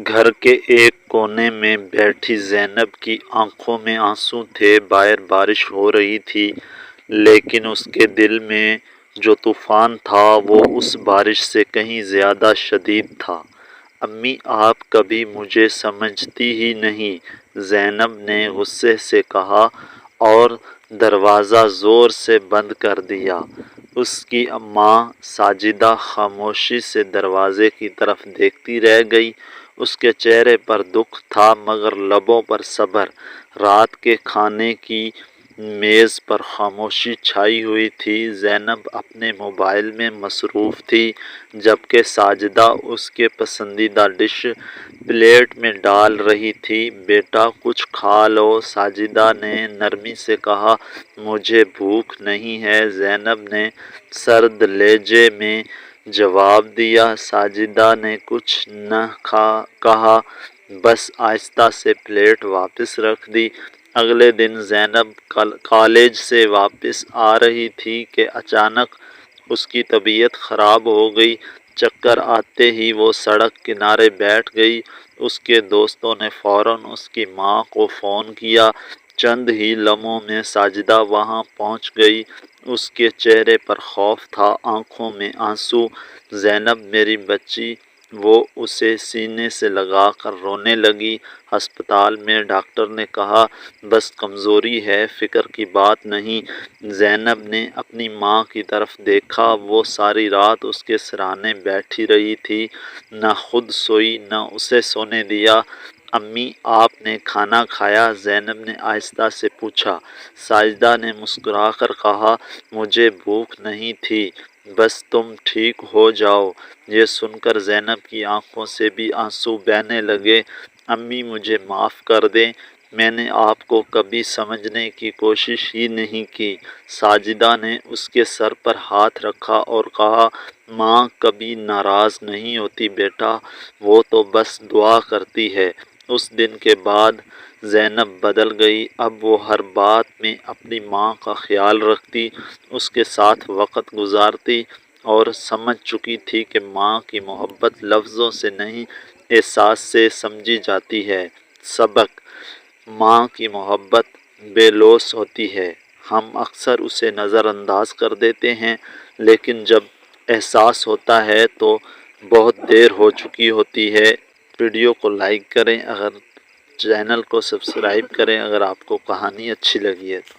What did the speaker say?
گھر کے ایک کونے میں بیٹھی زینب کی آنکھوں میں آنسو تھے۔ باہر بارش ہو رہی تھی، لیکن اس کے دل میں جو طوفان تھا وہ اس بارش سے کہیں زیادہ شدید تھا۔ امی، آپ کبھی مجھے سمجھتی ہی نہیں، زینب نے غصے سے کہا اور دروازہ زور سے بند کر دیا۔ اس کی ماں ساجدہ خاموشی سے دروازے کی طرف دیکھتی رہ گئی۔ اس کے چہرے پر دکھ تھا مگر لبوں پر صبر۔ رات کے کھانے کی میز پر خاموشی چھائی ہوئی تھی۔ زینب اپنے موبائل میں مصروف تھی، جبکہ ساجدہ اس کے پسندیدہ ڈش پلیٹ میں ڈال رہی تھی۔ بیٹا، کچھ کھا لو، ساجدہ نے نرمی سے کہا۔ مجھے بھوک نہیں ہے، زینب نے سرد لہجے میں جواب دیا۔ ساجدہ نے کچھ نہ کہا، بس آہستہ سے پلیٹ واپس رکھ دی۔ اگلے دن زینب کالج سے واپس آ رہی تھی کہ اچانک اس کی طبیعت خراب ہو گئی۔ چکر آتے ہی وہ سڑک کنارے بیٹھ گئی۔ اس کے دوستوں نے فوراً اس کی ماں کو فون کیا۔ چند ہی لمحوں میں ساجدہ وہاں پہنچ گئی۔ اس کے چہرے پر خوف تھا، آنکھوں میں آنسو۔ زینب میری بچی، وہ اسے سینے سے لگا کر رونے لگی۔ ہسپتال میں ڈاکٹر نے کہا بس کمزوری ہے، فکر کی بات نہیں۔ زینب نے اپنی ماں کی طرف دیکھا، وہ ساری رات اس کے سرہانے بیٹھی رہی تھی، نہ خود سوئی نہ اسے سونے دیا۔ امی، آپ نے کھانا کھایا؟ زینب نے آہستہ سے پوچھا۔ ساجدہ نے مسکرا کر کہا، مجھے بھوک نہیں تھی، بس تم ٹھیک ہو جاؤ۔ یہ سن کر زینب کی آنکھوں سے بھی آنسو بہنے لگے۔ امی، مجھے معاف کر دیں، میں نے آپ کو کبھی سمجھنے کی کوشش ہی نہیں کی۔ ساجدہ نے اس کے سر پر ہاتھ رکھا اور کہا، ماں کبھی ناراض نہیں ہوتی بیٹا، وہ تو بس دعا کرتی ہے۔ اس دن کے بعد زینب بدل گئی۔ اب وہ ہر بات میں اپنی ماں کا خیال رکھتی، اس کے ساتھ وقت گزارتی اور سمجھ چکی تھی کہ ماں کی محبت لفظوں سے نہیں، احساس سے سمجھی جاتی ہے۔ سبق: ماں کی محبت بے لوث ہوتی ہے، ہم اکثر اسے نظر انداز کر دیتے ہیں، لیکن جب احساس ہوتا ہے تو بہت دیر ہو چکی ہوتی ہے۔ ویڈیو کو لائک کریں، چینل کو سبسکرائب کریں اگر آپ کو کہانی اچھی لگی ہے تو۔